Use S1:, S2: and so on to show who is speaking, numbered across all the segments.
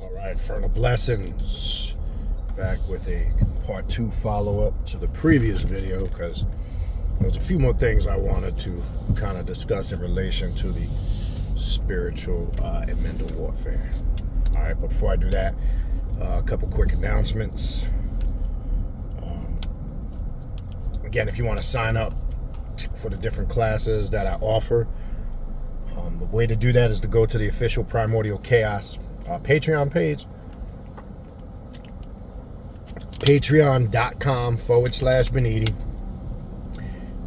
S1: All right, Infernal Blessings. Back with a part 2 follow-up to the previous video, because there's a few more things I wanted to kind of discuss in relation to the spiritual and mental warfare. All right, but before I do that, a couple quick announcements. Again, if you want to sign up for the different classes that I offer, the way to do that is to go to the official Primordial Chaos Patreon page, patreon.com/Baniti,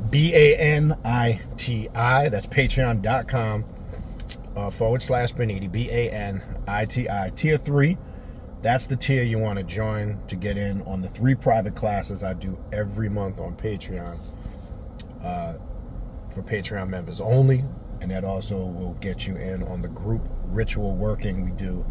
S1: B-A-N-I-T-I. That's patreon.com/Baniti, B-A-N-I-T-I. Tier 3, that's the tier you want to join to get in on the 3 private classes I do every month on Patreon, for Patreon members only. And that also will get you in on the group ritual working we do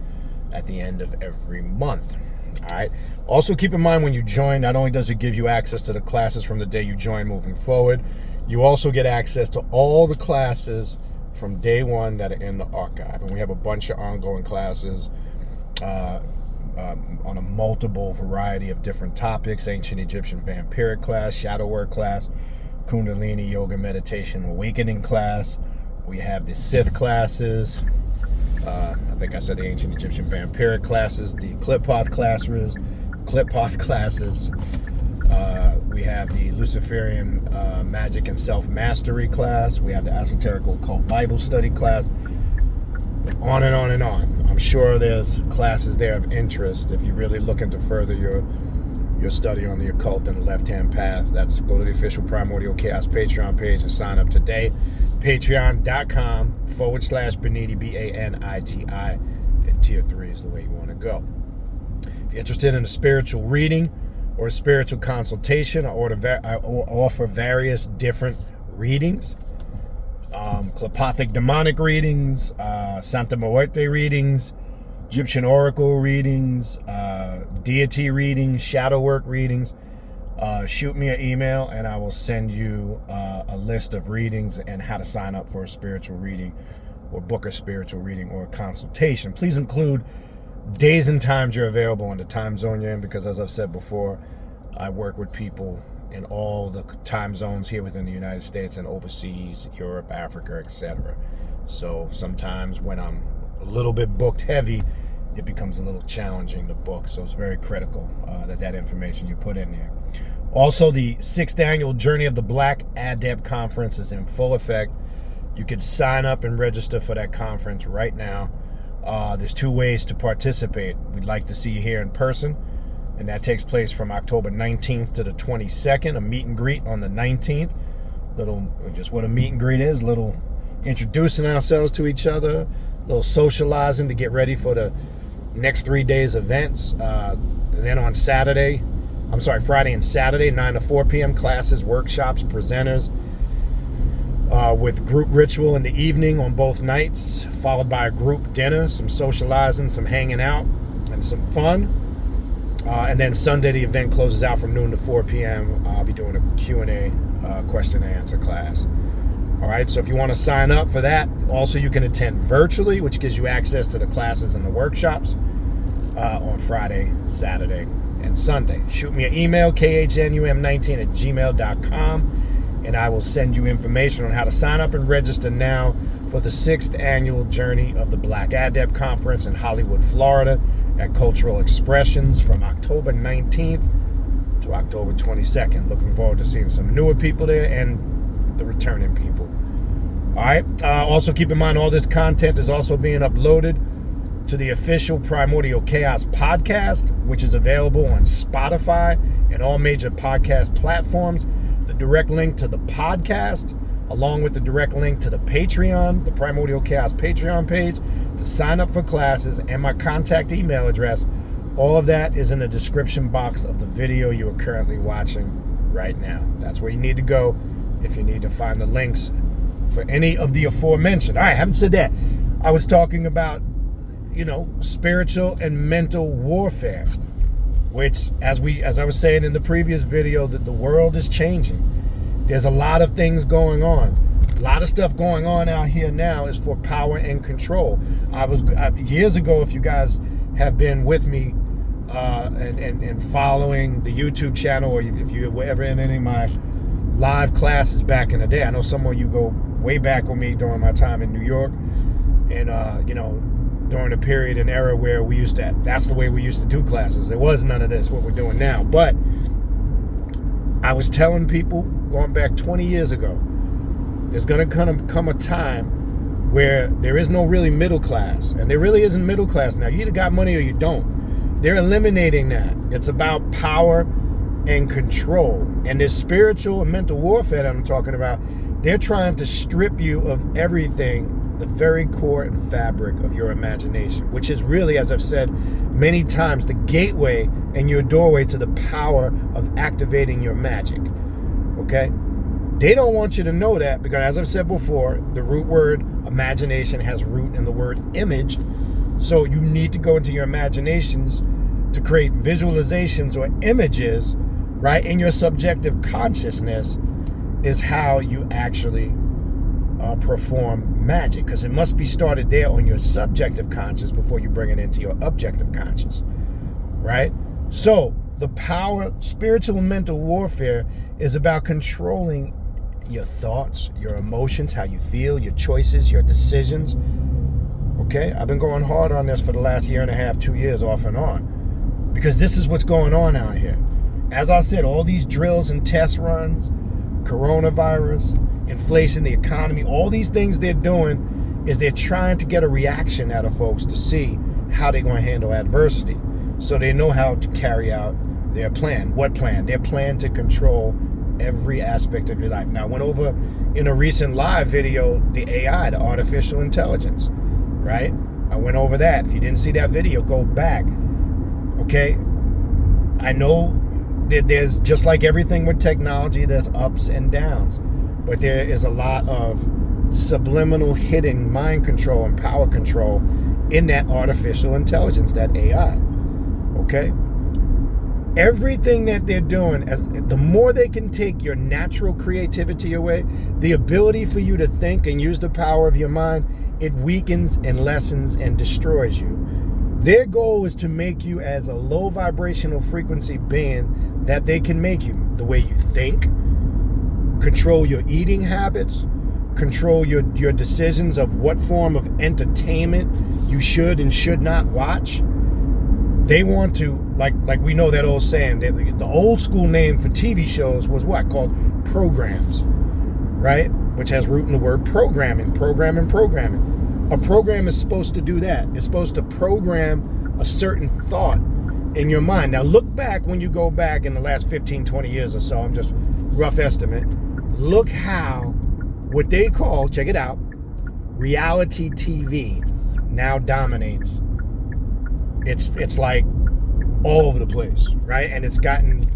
S1: at the end of every month. All right. Also, keep in mind when you join, not only does it give you access to the classes from the day you join moving forward, you also get access to all the classes from day one that are in the archive. And we have a bunch of ongoing classes on a multiple variety of different topics: ancient Egyptian vampiric class, shadow work class, Kundalini yoga meditation awakening class. We have the Sith classes. I think I said the ancient Egyptian vampiric classes, the Clip-Off classes. We have the Luciferian magic and self-mastery class. We have the esoterical occult Bible study class. On and on and on. I'm sure there's classes there of interest if you're really looking to further your study on the occult and the left-hand path. That's go to the official Primordial Chaos Patreon page and sign up today. Patreon.com/Baniti, B-A-N-I-T-I. And tier 3 is the way you want to go. If you're interested in a spiritual reading or a spiritual consultation, I offer various different readings. Clepothic demonic readings, Santa Muerte readings, Egyptian oracle readings, deity readings, shadow work readings. Shoot me an email and I will send you a list of readings and how to sign up for a spiritual reading or book a spiritual reading or a consultation. Please include days and times you're available in the time zone you're in, because as I've said before, I work with people in all the time zones here within the United States and overseas, Europe, Africa, etc. So sometimes when I'm a little bit booked heavy, it becomes a little challenging to book. So it's very critical that information you put in there. Also, the 6th annual Journey of the Black Adept Conference is in full effect. You can sign up and register for that conference right now. There's 2 ways to participate. We'd like to see you here in person, and that takes place from October 19th to the 22nd, a meet and greet on the 19th. Just what a meet and greet is, little introducing ourselves to each other, little socializing to get ready for the next 3 days events. And then on Friday and Saturday, 9 to 4 p.m. classes, workshops, presenters, with group ritual in the evening on both nights, followed by a group dinner, some socializing, some hanging out, and some fun. And then Sunday, the event closes out from noon to 4 p.m. I'll be doing a Q&A, question and answer class. All right, so if you want to sign up for that, also you can attend virtually, which gives you access to the classes and the workshops on Friday, Saturday, and Sunday. Shoot me an email, khnum19@gmail.com, and I will send you information on how to sign up and register now for the 6th annual Journey of the Black Adept Conference in Hollywood, Florida, at Cultural Expressions from October 19th to October 22nd. Looking forward to seeing some newer people there and the returning people. All right. Also keep in mind, all this content is also being uploaded to the official Primordial Chaos podcast, which is available on Spotify and all major podcast platforms. The direct link to the podcast, along with the direct link to the Patreon, the Primordial Chaos Patreon page, to sign up for classes, and my contact email address, all of that is in the description box of the video you are currently watching right now. That's where you need to go if you need to find the links for any of the aforementioned. All right, I haven't said that. I was talking about, spiritual and mental warfare, which, as I was saying in the previous video, that the world is changing. There's a lot of things going on. A lot of stuff going on out here now is for power and control. Years ago, if you guys have been with me and following the YouTube channel, or if you were ever in any of my live classes back in the day. I know some of you go way back with me during my time in New York, and during a period and era where that's the way we used to do classes. There was none of this, what we're doing now. But I was telling people going back 20 years ago, there's going to come a time where there is no really middle class, and there really isn't middle class now. You either got money or you don't. They're eliminating that. It's about power and control. And this spiritual and mental warfare that I'm talking about, they're trying to strip you of everything, the very core and fabric of your imagination, which is really, as I've said many times, the gateway and your doorway to the power of activating your magic. Okay? They don't want you to know that because, as I've said before, the root word imagination has root in the word image. So you need to go into your imaginations to create visualizations or images, right? In your subjective consciousness is how you actually perform magic, because it must be started there on your subjective conscious before you bring it into your objective conscious, right? So the power, spiritual and mental warfare is about controlling your thoughts, your emotions, how you feel, your choices, your decisions. Okay, I've been going hard on this for the last year and a half, 2 years off and on, because this is what's going on out here. As I said, all these drills and test runs, coronavirus, inflation, the economy, all these things they're doing is they're trying to get a reaction out of folks to see how they're going to handle adversity, so they know how to carry out their plan. What plan? Their plan to control every aspect of your life. Now, I went over in a recent live video the AI, the artificial intelligence. Right? I went over that. If you didn't see that video, go back. Okay? I know that there's, just like everything with technology, there's ups and downs. But there is a lot of subliminal hidden mind control and power control in that artificial intelligence, that AI. Okay? Everything that they're doing, the more they can take your natural creativity away, the ability for you to think and use the power of your mind, it weakens and lessens and destroys you. Their goal is to make you as a low vibrational frequency being that they can make you. The way you think, control your eating habits, control your decisions of what form of entertainment you should and should not watch. They want to, like we know that old saying, the old school name for TV shows was what? Called programs, right? Which has root in the word programming. A program is supposed to do that. It's supposed to program a certain thought in your mind. Now look back, when you go back in the last 15, 20 years or so, I'm just rough estimate, look how what they call, check it out, reality TV now dominates. It's like all over the place, right? And it's gotten,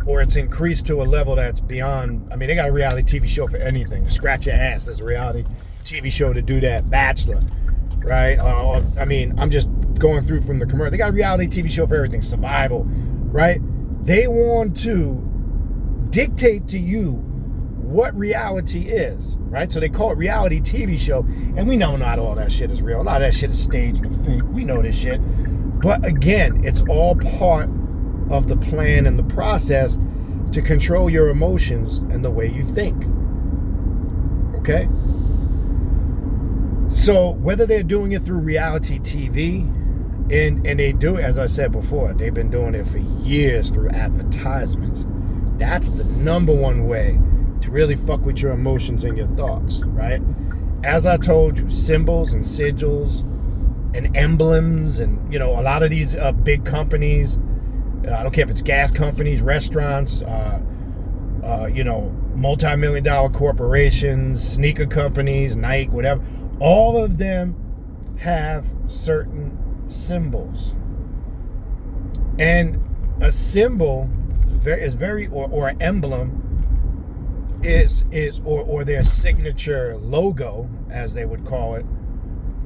S1: or it's increased to a level that's beyond. I mean, they got a reality TV show for anything. Scratch your ass, there's a reality TV show to do that. Bachelor, right? I mean, I'm just going through from the commercial. They got a reality TV show for everything. Survival, right? They want to dictate to you what reality is, right? So they call it reality TV show, and we know not all that shit is real. A lot of that shit is staged and fake. We know this shit. But again, it's all part of the plan and the process to control your emotions and the way you think. Okay? So whether they're doing it through reality TV, and they do it, as I said before, they've been doing it for years through advertisements. That's the number one way to really fuck with your emotions and your thoughts, right? As I told you, symbols and sigils and emblems, and a lot of these big companies, I don't care if it's gas companies, restaurants, multi-million dollar corporations, sneaker companies, Nike, whatever, all of them have certain symbols. And a symbol is very, or an emblem is or their signature logo, as they would call it,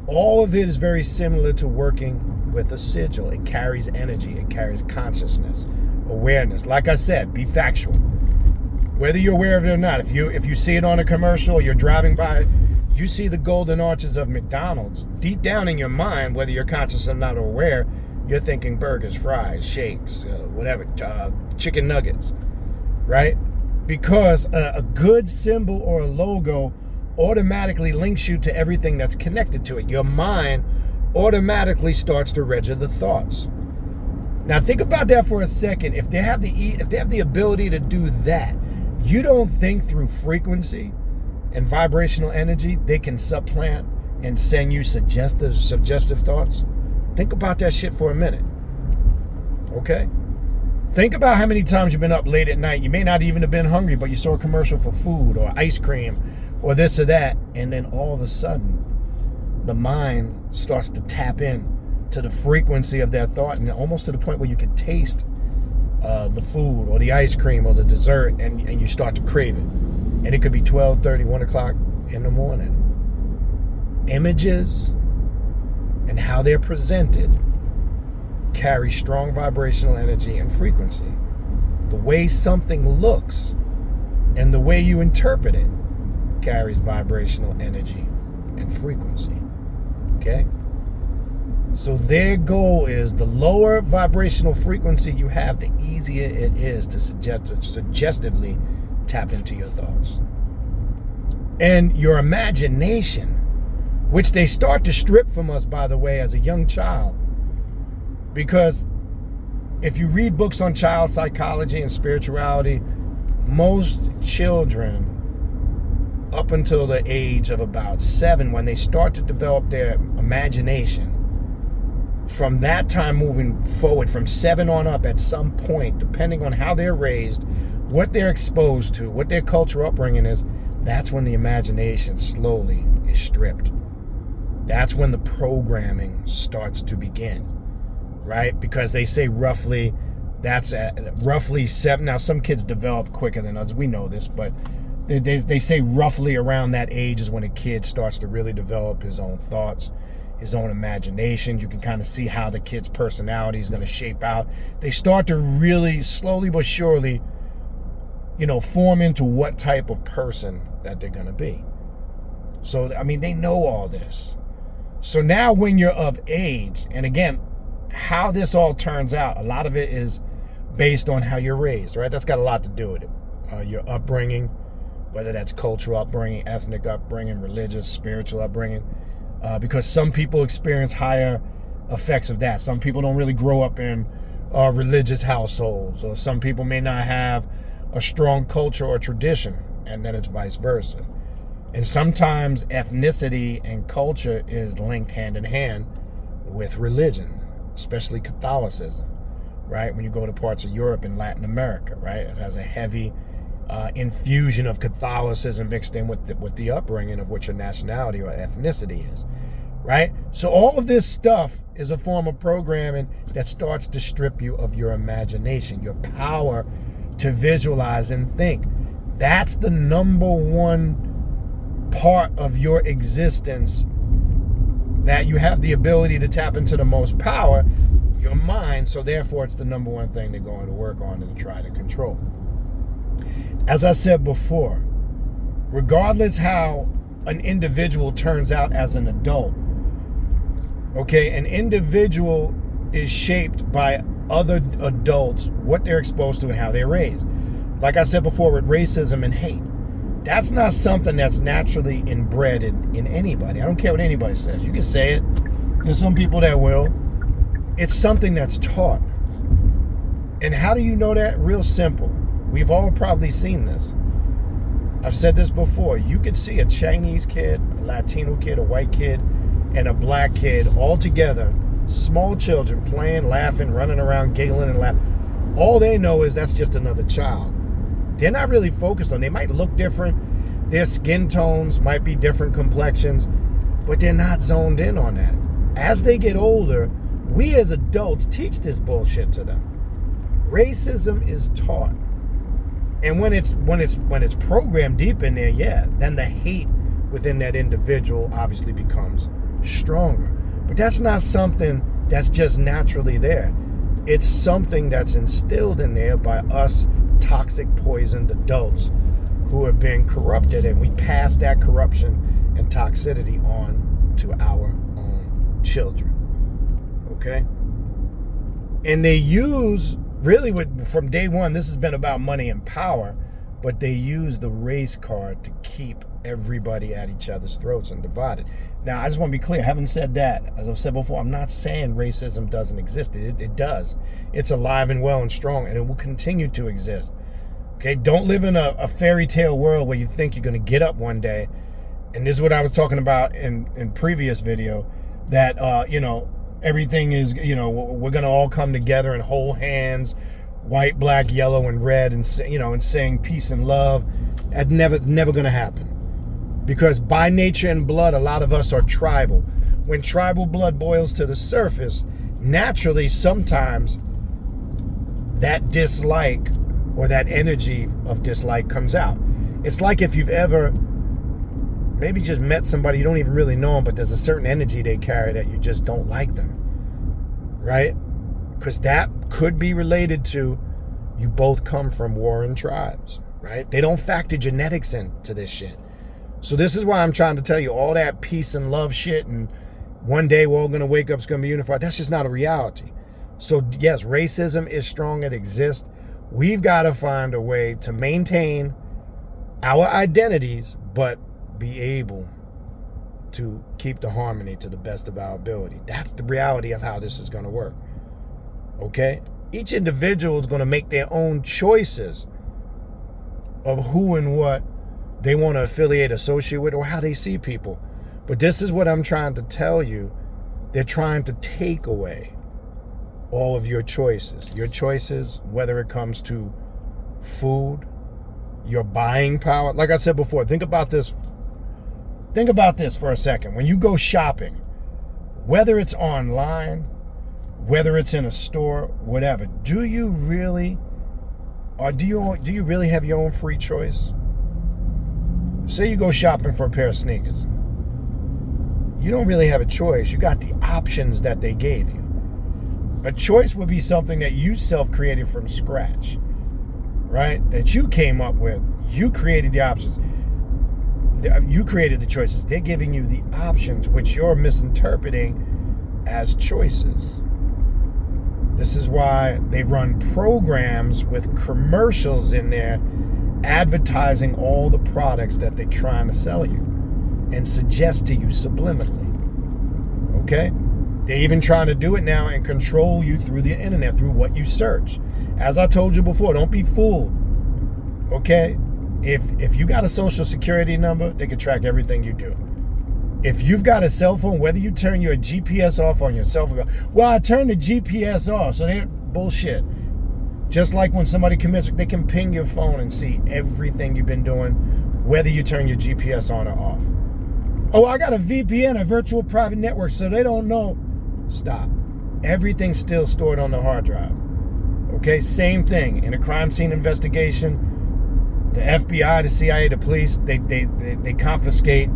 S1: all of it is very similar to working with a sigil. It carries energy, it carries consciousness, awareness. Like I said, be factual. Whether you're aware of it or not, if you see it on a commercial, or you're driving by You see the golden arches of McDonald's. Deep down in your mind, whether you're conscious or not aware, you're thinking burgers, fries, shakes, whatever, chicken nuggets, right? Because a good symbol or a logo automatically links you to everything that's connected to it. Your mind automatically starts to register the thoughts. Now think about that for a second. If they have the ability to do that, you don't think through frequency and vibrational energy, they can supplant and send you suggestive thoughts? Think about that shit for a minute. Okay? Think about how many times you've been up late at night. You may not even have been hungry, but you saw a commercial for food or ice cream or this or that, and then all of a sudden, the mind starts to tap in to the frequency of that thought, and almost to the point where you can taste the food or the ice cream or the dessert, and you start to crave it. And it could be 12:30, 1 o'clock in the morning. Images and how they're presented carry strong vibrational energy and frequency. The way something looks and the way you interpret it carries vibrational energy and frequency. Okay? So their goal is, the lower vibrational frequency you have, the easier it is to suggestively tap into your thoughts. And your imagination, which they start to strip from us, by the way, as a young child. Because if you read books on child psychology and spirituality, most children, up until the age of about 7, when they start to develop their imagination, from that time moving forward, from 7 on up, at some point, depending on how they're raised, what they're exposed to, what their cultural upbringing is, that's when the imagination slowly is stripped. That's when the programming starts to begin, right? Because they say roughly 7. Now, some kids develop quicker than others. We know this, but they say roughly around that age is when a kid starts to really develop his own thoughts, his own imagination. You can kind of see how the kid's personality is going to shape out. They start to really, slowly but surely, form into what type of person that they're going to be. So, I mean, they know all this. So now when you're of age, and again, how this all turns out, a lot of it is based on how you're raised, right? That's got a lot to do with it. Your upbringing, whether that's cultural upbringing, ethnic upbringing, religious, spiritual upbringing, because some people experience higher effects of that. Some people don't really grow up in religious households, or some people may not have a strong culture or tradition, and then it's vice versa. And sometimes ethnicity and culture is linked hand in hand with religion, especially Catholicism, right? When you go to parts of Europe and Latin America, right? It has a heavy infusion of Catholicism mixed in with the upbringing of what your nationality or ethnicity is, right? So all of this stuff is a form of programming that starts to strip you of your imagination, your power to visualize and think. That's the number one part of your existence that you have the ability to tap into the most power, your mind. So therefore, it's the number one thing they're going to work on and try to control. As I said before, regardless how an individual turns out as an adult, okay, an individual is shaped by other adults, what they're exposed to and how they're raised. Like I said before, with racism and hate, that's not something that's naturally inbred in anybody. I don't care what anybody says. You can say it. There's some people that will. It's something that's taught. And how do you know that? Real simple. We've all probably seen this. I've said this before. You could see a Chinese kid, a Latino kid, a white kid, and a black kid all together, small children playing, laughing, running around, giggling and laughing. All they know is that's just another child. They're not really focused on. They might look different. Their skin tones might be different complexions, but they're not zoned in on that. As they get older, we as adults teach this bullshit to them. Racism is taught. And when it's programmed deep in there, yeah, then the hate within that individual obviously becomes stronger. But that's not something that's just naturally there. It's something that's instilled in there by us toxic, poisoned adults who have been corrupted, and we pass that corruption and toxicity on to our own children. Okay? And they use, really, from day one, this has been about money and power, but they use the race card to keep everybody at each other's throats and divided. Now, I just want to be clear. I haven't said that. As I've said before, I'm not saying racism doesn't exist. It does. It's alive and well and strong, and it will continue to exist. Okay? Don't live in a fairy tale world where you think you're going to get up one day, and this is what I was talking about in previous video, that, everything is, we're going to all come together and hold hands, white, black, yellow, and red, and saying peace and love. That's never going to happen. Because by nature and blood, a lot of us are tribal. When tribal blood boils to the surface, naturally, sometimes that dislike or that energy of dislike comes out. It's like if you've ever maybe just met somebody, you don't even really know them, but there's a certain energy they carry that you just don't like them. Right? Because that could be related to you both come from warring tribes, right? They don't factor genetics into this shit. So this is why I'm trying to tell you all that peace and love shit and one day we're all going to wake up, it's going to be unified. That's just not a reality. So yes, racism is strong. It exists. We've got to find a way to maintain our identities, but be able to keep the harmony to the best of our ability. That's the reality of how this is going to work. Okay? Each individual is going to make their own choices of who and what they want to affiliate, associate with, or how they see people. But this is what I'm trying to tell you. They're trying to take away all of your choices. Your choices, whether it comes to food, your buying power. Like I said before, think about this. Think about this for a second. When you go shopping, whether it's online, whether it's in a store, whatever, do you really have your own free choice? Say you go shopping for a pair of sneakers. You don't really have a choice. You got the options that they gave you. A choice would be something that you self-created from scratch, right? That you came up with. You created the options. You created the choices. They're giving you the options, which you're misinterpreting as choices. This is why they run programs with commercials in there advertising all the products that they're trying to sell you and suggest to you subliminally. Okay? They're even trying to do it now and control you through the internet, through what you search. As I told you before, don't be fooled. Okay? If you got a social security number, they can track everything you do. If you've got a cell phone, whether you turn your GPS off on your cell phone, well, I turned the GPS off, so they're bullshit. Just like when somebody commits, they can ping your phone and see everything you've been doing, whether you turn your GPS on or off. Oh, I got a VPN, a virtual private network, so they don't know. Stop. Everything's still stored on the hard drive. Okay, same thing. In a crime scene investigation, the FBI, the CIA, the police, they confiscate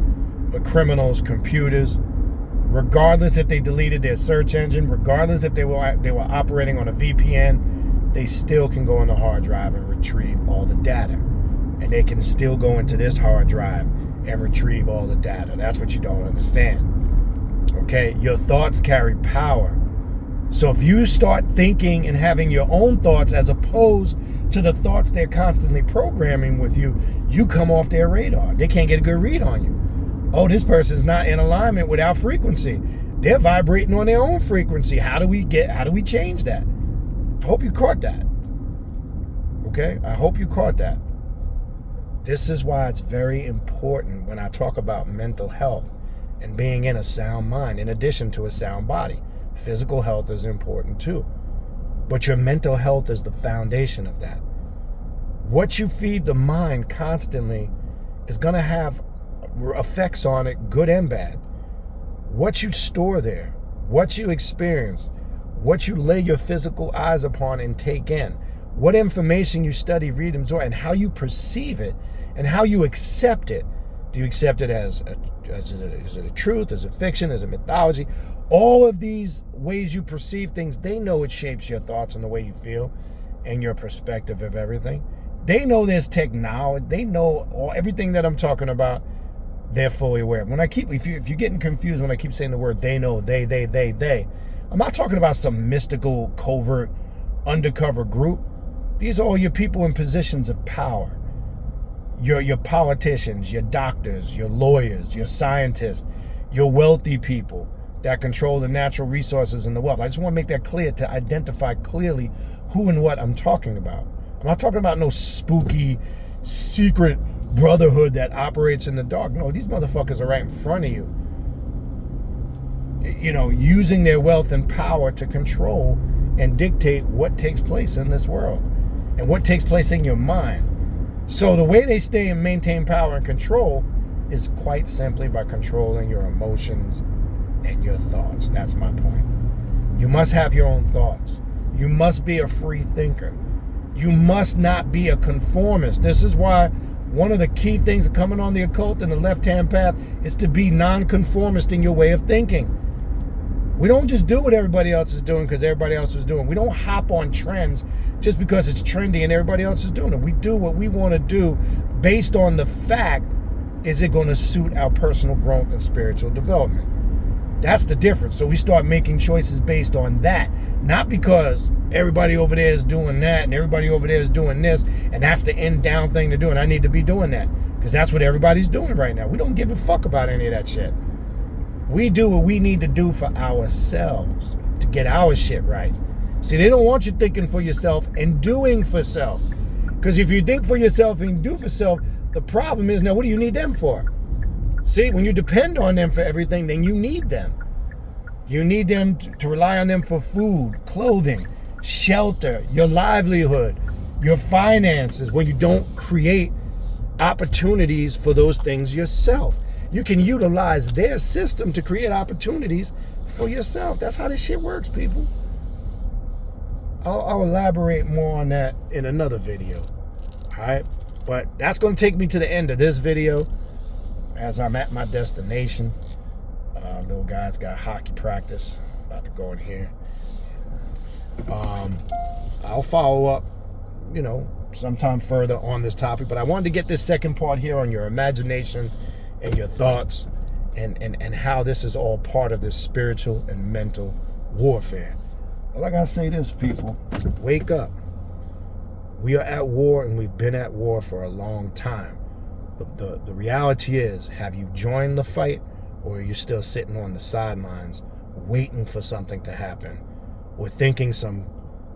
S1: a criminal's computers, regardless if they deleted their search engine, regardless if they were operating on a VPN, they still can go on the hard drive and retrieve all the data. And they can still go into this hard drive and retrieve all the data. That's what you don't understand. Okay? Your thoughts carry power. So if you start thinking and having your own thoughts as opposed to the thoughts they're constantly programming with you, you come off their radar. They can't get a good read on you. Oh, this person's not in alignment with our frequency. They're vibrating on their own frequency. How do we change that? I hope you caught that. Okay? I hope you caught that. This is why it's very important when I talk about mental health and being in a sound mind, in addition to a sound body. Physical health is important too. But your mental health is the foundation of that. What you feed the mind constantly is going to have effects on it, good and bad. What you store there, what you experience, what you lay your physical eyes upon and take in, what information you study, read, absorb, and how you perceive it, and how you accept it. Do you accept it is it a truth? Is it fiction? Is it mythology? All of these ways you perceive things, they know it shapes your thoughts and the way you feel and your perspective of everything. They know there's technology. They know everything that I'm talking about. they're fully aware. If you're getting confused when I keep saying the word they know, they, I'm not talking about some mystical, covert, undercover group. These are all your people in positions of power. Your politicians, your doctors, your lawyers, your scientists, your wealthy people that control the natural resources and the wealth. I just want to make that clear to identify clearly who and what I'm talking about. I'm not talking about no spooky, secret brotherhood that operates in the dark. No, these motherfuckers are right in front of you. You know, using their wealth and power to control and dictate what takes place in this world and what takes place in your mind. So the way they stay and maintain power and control is quite simply by controlling your emotions and your thoughts. That's my point. You must have your own thoughts. You must be a free thinker. You must not be a conformist. This is why one of the key things of coming on the occult and the left-hand path is to be non-conformist in your way of thinking. We don't just do what everybody else is doing because everybody else is doing. We don't hop on trends just because it's trendy and everybody else is doing it. We do what we want to do based on the fact, is it going to suit our personal growth and spiritual development? That's the difference. So we start making choices based on that, not because everybody over there is doing that and everybody over there is doing this and that's the end down thing to do and I need to be doing that because that's what everybody's doing right now. We don't give a fuck about any of that shit. We do what we need to do for ourselves to get our shit right. See, they don't want you thinking for yourself and doing for self. Because if you think for yourself and do for self, the problem is, now what do you need them for? See, when you depend on them for everything, then you need them. You need them to rely on them for food, clothing, shelter, your livelihood, your finances, when you don't create opportunities for those things yourself. You can utilize their system to create opportunities for yourself. That's how this shit works, people. I'll elaborate more on that in another video. All right? But that's going to take me to the end of this video as I'm at my destination. Little guy's got hockey practice. About to go in here. I'll follow up, sometime further on this topic. But I wanted to get this second part here on your imagination and your thoughts and how this is all part of this spiritual and mental warfare. Well, I gotta say this, people. Wake up. We are at war and we've been at war for a long time. But the reality is, have you joined the fight or are you still sitting on the sidelines waiting for something to happen or thinking some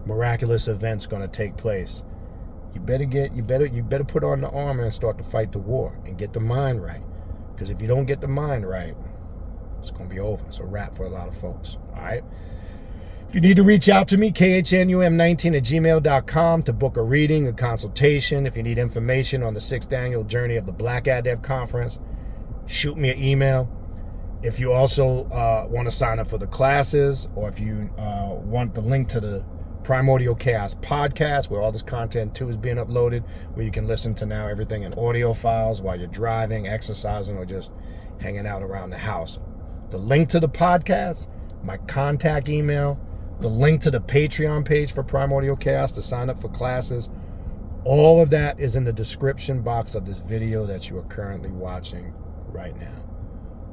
S1: miraculous event's gonna take place? You better put on the armor and start to fight the war and get the mind right. Because if you don't get the mind right, it's going to be over. It's a wrap for a lot of folks. All right? If you need to reach out to me, khnum19@gmail.com to book a reading, a consultation. If you need information on the 6th annual Journey of the Black Adept Conference, shoot me an email. If you also want to sign up for the classes, or if you want the link to the Primordial Chaos podcast, where all this content too is being uploaded, where you can listen to now everything in audio files while you're driving, exercising, or just hanging out around the house. The link to the podcast, my contact email, the link to the Patreon page for Primordial Chaos to sign up for classes, all of that is in the description box of this video that you are currently watching right now.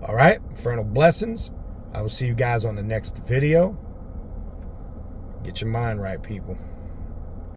S1: All right, infernal blessings. I will see you guys on the next video. Get your mind right, people.